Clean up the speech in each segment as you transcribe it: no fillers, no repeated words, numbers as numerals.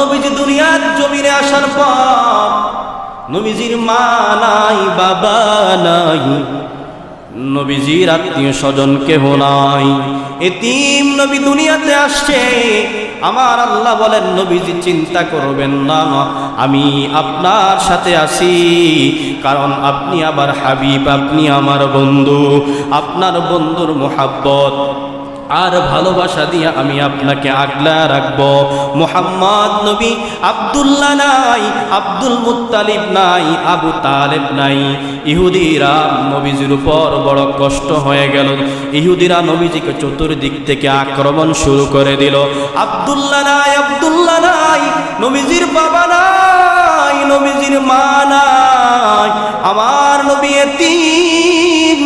নবীজি দুনিয়ার জমিনে আসার পর নবীজির মা নাই, বাবা নাই, নবীজির আত্মীয় স্বজন কেহ নাই, এতিম নবী দুনিয়াতে আসছে। আমার আল্লাহ বলেন, নবীজি চিন্তা করবেন না, আমি আপনার সাথে আছি, কারণ আপনি আবার হাবিব, আপনি আমার বন্ধু। আপনার বন্ধুর মোহাব্বত আর ভালোবাসা দিয়ে আমি আপনাকে আগলা রাখবো। মুহাম্মদ নবী আব্দুল্লাহ নাই, আব্দুল মুত্তালিব নাই, আবু তালেব নাই। ইহুদিরা নবীজির উপর বড় কষ্ট হয়ে গেল। ইহুদিরা নবীজিকে চতুর্দিক থেকে আক্রমণ শুরু করে দিল। আব্দুল্লাহ নাই, আব্দুল্লাহ নাই, নবীজির বাবা নাই, নবীজির মা নাই, আমার নবী এতিম।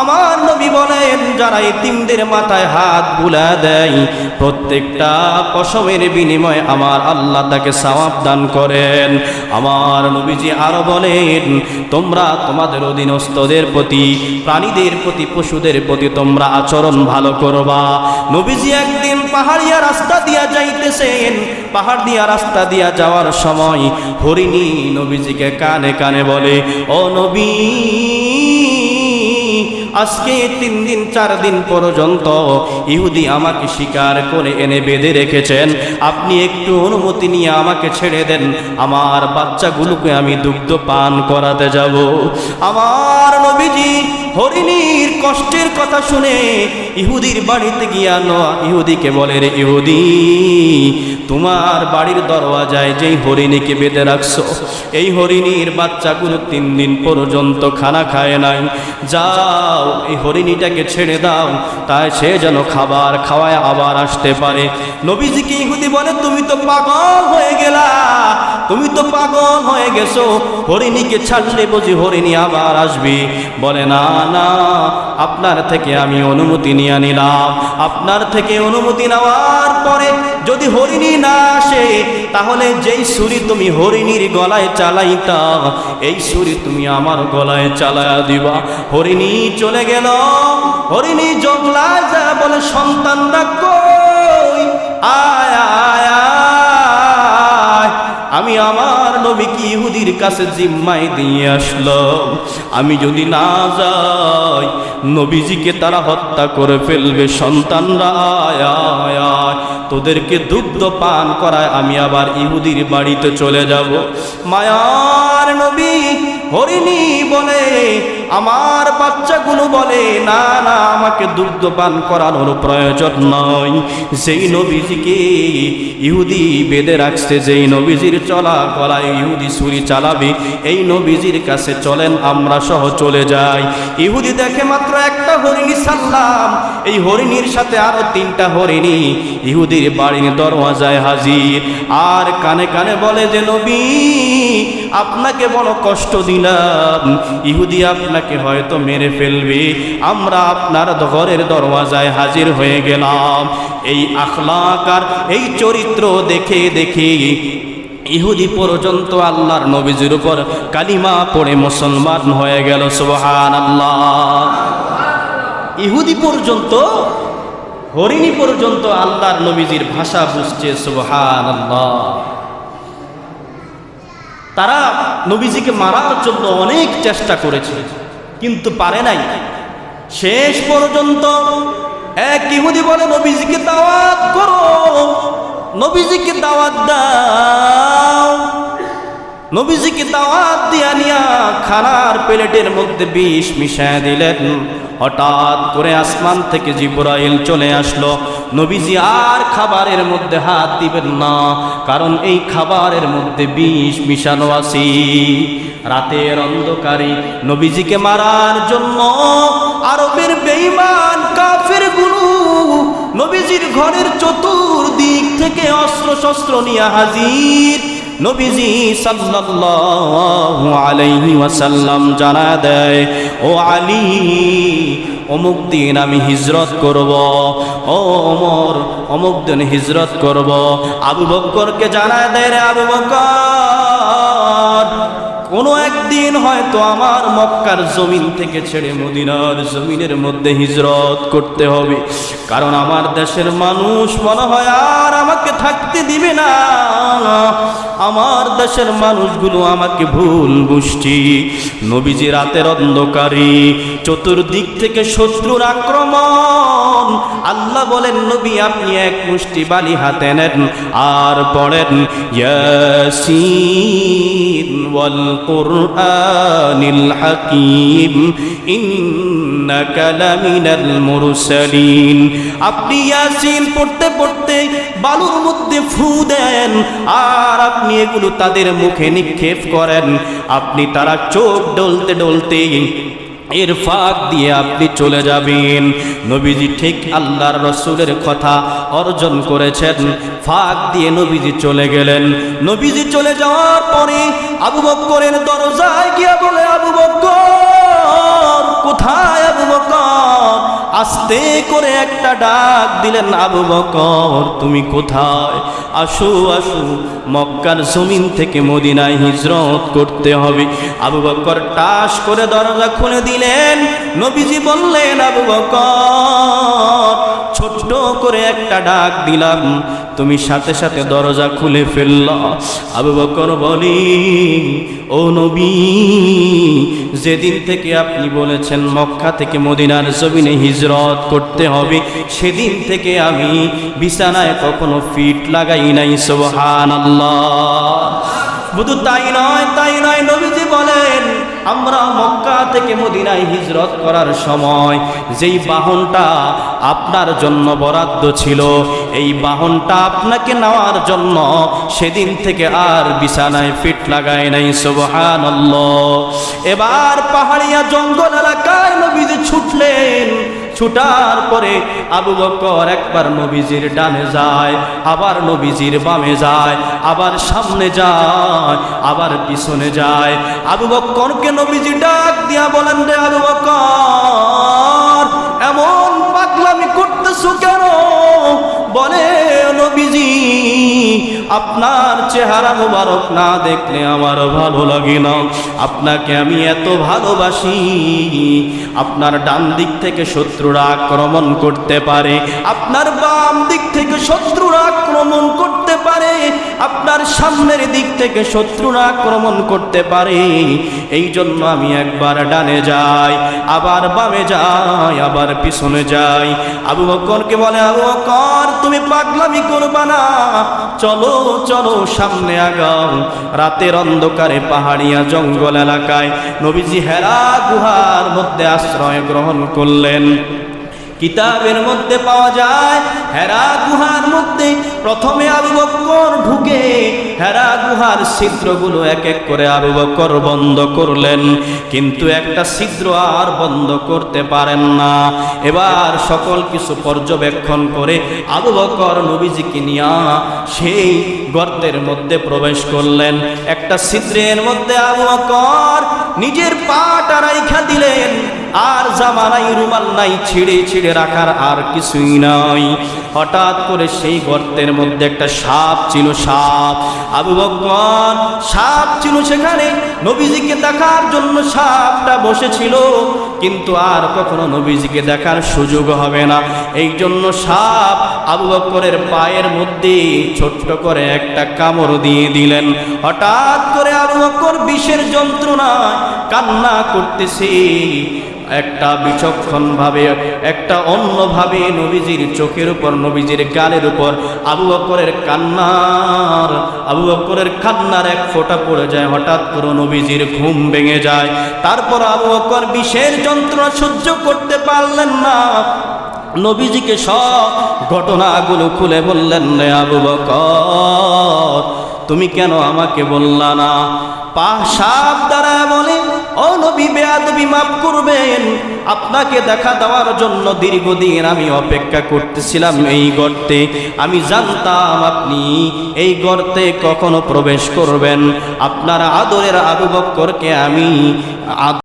আমার নবী বলেন, যারা এতিমদের মাথায় হাত বুলা দেয়, প্রত্যেকটা পশমের বিনিময়ে আমার আল্লাহ তাকে সওয়াব দান করেন। আমার নবীজি আরো বলেন, তোমরা তোমাদের অধীনস্থদের প্রতি, প্রাণীদের প্রতি, পশুদের প্রতি তোমরা আচরণ ভালো করবা। নবীজি একদিন পাহাড়িয়া রাস্তা দিয়া যাইতেছেন, পাহাড় দিয়া রাস্তা দিয়া যাওয়ার সময় হরিণী নবীজিকে কানে কানে বলে, ও নবী, আজকে 3 দিন 4 দিন পর্যন্ত ইহুদি আমাকে শিকার করে এনে বেঁধে রেখেছেন, আপনি একটু অনুমতি নিয়ে আমাকে ছেড়ে দেন, আমার বাচ্চাগুলোকে আমি দুগ্ধ পান করাতে যাব। আমার নবীজি হরিণীর কষ্টের কথা শুনে ইহুদির বাড়িতে গিয়া ইহুদিকে বলে, রে ইহুদি, তোমার বাড়ির দরওয়াজায় যেই হরিণীকে বেঁধে রাখছো, এই হরিণীর বাচ্চাগুলো 3 দিন পর্যন্ত খানা খায় নাই, যাও এই হরিণীটাকে ছেড়ে দাও, তাই সে যেন খাবার খাওয়ায় আবার আসতে পারে। নবীজিকে ইহুদি বলে, তুমি তো পাগল হয়ে গেলা, তুমি তো পাগল হয়ে গেছো, হরিণীকে ছাড়লে বুঝি হরিণী আবার আসবে? বলে, না না, আপনার থেকে আমি অনুমতি নিয়ে নিলাম, আপনার থেকে অনুমতি নেওয়ার পরে যদি হরিণী না আসে, তাহলে যেই ছুরি তুমি হরিণীর গলায় চালাইতা, এই ছুরি তুমি আমার গলায় চালায়া দিবা। হরিণী চলে গেল। হরিণী জঙ্গলায় যা বলে, সন্তানরা কই, আয় আয় আয়। আমি আমার নবীকে ইহুদির কাছে জিম্মায় দিয়ে আসলাম, আমি যদি না যাই নবীজিকে তারা হত্যা করে ফেলবে। সন্তানরা আয় আয় আয়, তোদেরকে দুগ্ধ পান করায় আমি আবার ইহুদির বাড়িতে চলে যাব। মায়ার নবী হরিণী বলে, আমার বাচ্চাগুলো বলে, না না, আমাকে দুগ্ধ পান করানোর প্রয়োজন নয়। সেই নবীজিকে ইহুদি বেঁধে রাখছে, যেই নবীজির চলা গলায় ইহুদি ছুরি চালাবে, এই নবীজির কাছে চলেন, আমরা সহ চলে যাই। ইহুদি দেখে মাত্র একটা হরিণী ছাড়লাম, এই হরিণীর সাথে আরো 3টা হরিণী ইহুদির বাড়ির দরওয়াজায় হাজির। আর কানে কানে বলে যে, নবী, আপনাকে বড় কষ্ট দিলাম, ইহুদি আপনাকে হয়তো মেরে ফেলবে, আমরা আপনার ঘরের দরওয়াজায় হাজির হয়ে গেলাম। এই আখলাক আর এই চরিত্র দেখে দেখে ইহুদি পর্যন্ত আল্লাহর নবীজির উপর কালিমা পড়ে মুসলমান হয়ে গেল। সুবহানাল্লাহ। ইহুদি পর্যন্ত, হরিণী পর্যন্ত আল্লাহর নবীজির ভাষা বুঝছে। সুবহানাল্লাহ। তারা নবীজিকে মারার জন্য অনেক চেষ্টা করেছে, কিন্তু পারে নাই। শেষ পর্যন্ত এক ইহুদি বলে, নবীজিকে দাওয়াত করো, নবীজিকে দাওয়াত দাও। নবীজিকে দাওয়াত দিয়া নিয়া খানার প্লেটের মধ্যে বিষ মিশায় দিলেন। হঠাৎ করে আসমান থেকে জিবরাইল চলে আসলো। নবীজি আর খাবারের মধ্যে হাত দিবেন না, কারণ এই খাবারের মধ্যে বিষ মিশানো আছে। রাতের অন্ধকারে নবীজিকে মারার জন্য আরবের বেঈমান কাফেরগুলো নবীজির ঘরের চতুর্দিক থেকে অস্ত্র শস্ত্র নিয়ে হাজির। নবীজি সাল্লাল্লাহু আলাইহি ওয়াসাল্লাম জানা দেয়, ও আলী, অমুক দিন আমি হিজরত করব, ও ওমর অমুক দিন হিজরত করব। আবু বকরকে জানা দেয়, রে আবু বকর, কোনো একদিন হয়তো আমার মক্কার জমিন থেকে ছেড়ে মদিনার জমিনের মধ্যে হিজরত করতে হবে, কারণ আমার দেশের মানুষ মনে হয় আর আমাকে থাকতে দিবে না। দেশের মানুষগুলো আমাকে ভুল বুঝছি। নবীজি রাতের অন্ধকারে চতুর্দিক থেকে শত্রুর আক্রমণ। আল্লাহ বলেন, নবী আপনি এক মুষ্টি বালি হাতে নেন আর পড়েন ইয়াসিন ওয়াল কুরআনিল হাকীম ইন্নাকা লামিনাল মুরসালিন। আপনি ইয়াসিন পড়তে পড়তে বালুর মধ্যে ফু দেন আর আপনি এগুলো তাদের মুখে নিক্ষেপ করেন। আপনি তারা চোখ ডলতে ডলতে এর ফাঁক দিয়ে আপনি চলে যাবেন। নবীজি ঠিক আল্লাহর রাসূলের কথা অর্জন করেছেন। ফাঁক দিয়ে নবীজি চলে গেলেন। নবীজি চলে যাওয়ার পরে আবু বকরের দরজায় গিয়ে বলে, আবু বকর কোথায়? আবু বকর আস্তে করে একটা ডাক দিলেন, আবু বকর তুমি কোথায়? আসো আসো, মক্কার জমিন থেকে মদিনায় হিজরত করতে হবে। আবু বকর টাস করে দরজা খুলে দিলেন। নবীজি বললেন, আবু বকর ছোট্ট করে একটা ডাক দিলাম, তুমি সাথে সাথে দরজা খুলে ফেললা। আবু বকর বলি, ও নবী, যেদিন থেকে আপনি বলেছেন মক্কা থেকে মদিনার জমিনে হিজরত করতে হবে, সেদিন থেকে আমি বিছানায় কখনো ফিট লাগাই নাই। সুবহানাল্লাহ। শুধু তাই নয়, নবীজি বলেন, আমরা মক্কা থেকে মদিনায় হিজরত করার সময় যেই বাহনটা আপনার জন্য বরাদ্দ ছিল, এই বাহনটা আপনাকে নেওয়ার জন্য সেদিন থেকে আর বিছানায় ফিট লাগায় নাই। সুবহানাল্লাহ। এবার পাহাড়িয়া জঙ্গল এলাকায় নবীজি ছুটলেন। ছুটার পরে আবু বকর একবার নবীজির ডানে যায়, আবার নবীজির বামে যায়, আবার সামনে যায়, আবার পিছনে যায়। আবু বকরকে নবীজি ডাক দিয়া বলেন, রে আবু বকর এমন পাগলামি করতেছো কেন? বলে, নবীজি আপনার চেহারা মুবারক না দেখলে আমার ভালো লাগে না। আপনাকে আমি এত ভালোবাসি। আপনার ডান দিক থেকে শত্রুরা আক্রমণ করতে পারে, আপনার বাম দিক থেকে শত্রুরা আক্রমণ করতে পারে, আপনার সামনের দিক থেকে শত্রুরা আক্রমণ করতে পারে। এই জন্য আমি একবার ডানে যাই, আবার বামে যাই, আবার পিছনে যাই। আবু বকরকে বলে, আবু বকর তুমি পাগলামি করবা না, চলো চলো সামনে আগাও। রাতের অন্ধকারে পাহাড়িয়া জঙ্গল এলাকায় নবীজি হেরা গুহার মধ্যে আশ্রয় গ্রহণ করলেন। কিতাবের মধ্যে পাওয়া যায়, হেরা গুহার মধ্যে প্রথমে আবু বকর ঢুকে হেরা গুহার ছিদ্রগুলো এক এক করে আবু বকর বন্ধ করলেন, কিন্তু একটা ছিদ্র আর বন্ধ করতে পারেন না। এবার সকল কিছু পর্যবেক্ষণ করে আবু বকর নবীজিকে নিয়ে সেই গর্তের মধ্যে প্রবেশ করলেন। একটা ছিদ্রের মধ্যে আবু বকর নিজের পাটা রাইখা দিলেন, আর জামা নাই, রুমাল নাই, ছিঁড়ে ছিঁড়ে রাখার আর কিছুই নাই। হঠাৎ করে সেই গর্তের মধ্যে একটা সাপ ছিল। সাপ, আবু বকর সাপ ছিল সেখানে। নবীজিকে দেখার জন্য সাপটা বসেছিল, কিন্তু আর কখনো নবীজিকে দেখার সুযোগ হবে না। এই জন্য সাপ আবু বকরের পায়ের মধ্যে ছোট্ট করে একটা কামড় দিয়ে দিলেন। হঠাৎ করে আবু বকর বিষের যন্ত্রণায় কান্না করতেছে। একটা বিচক্ষণ ভাবে, একটা অন্যভাবে নবীজির চোখের উপর, নবীজির গালের উপর আবু বকরের কান্নার এক ফোঁটা পড়ে যায়। হঠাৎ করে নবীজির ঘুম ভেঙে যায়। তারপর আবু বকর বিষের যন্ত্রণা সহ্য করতে পারলেন না। নবীজিকে সব ঘটনাগুলো খুলে বললেন, রে আবু বকর তুমি কেন আমাকে বললা না? সাপ দ্বারা বলে, ও নবী বেয়াদবি মাফ করবেন, আপনাকে দেখা দেওয়ার জন্য দীর্ঘদিন আমি অপেক্ষা করতেছিলাম এই গর্তে। আমি জানতাম আপনি এই গর্তে কখনো প্রবেশ করবেন। আপনার আদরের আবু বকরকে আমি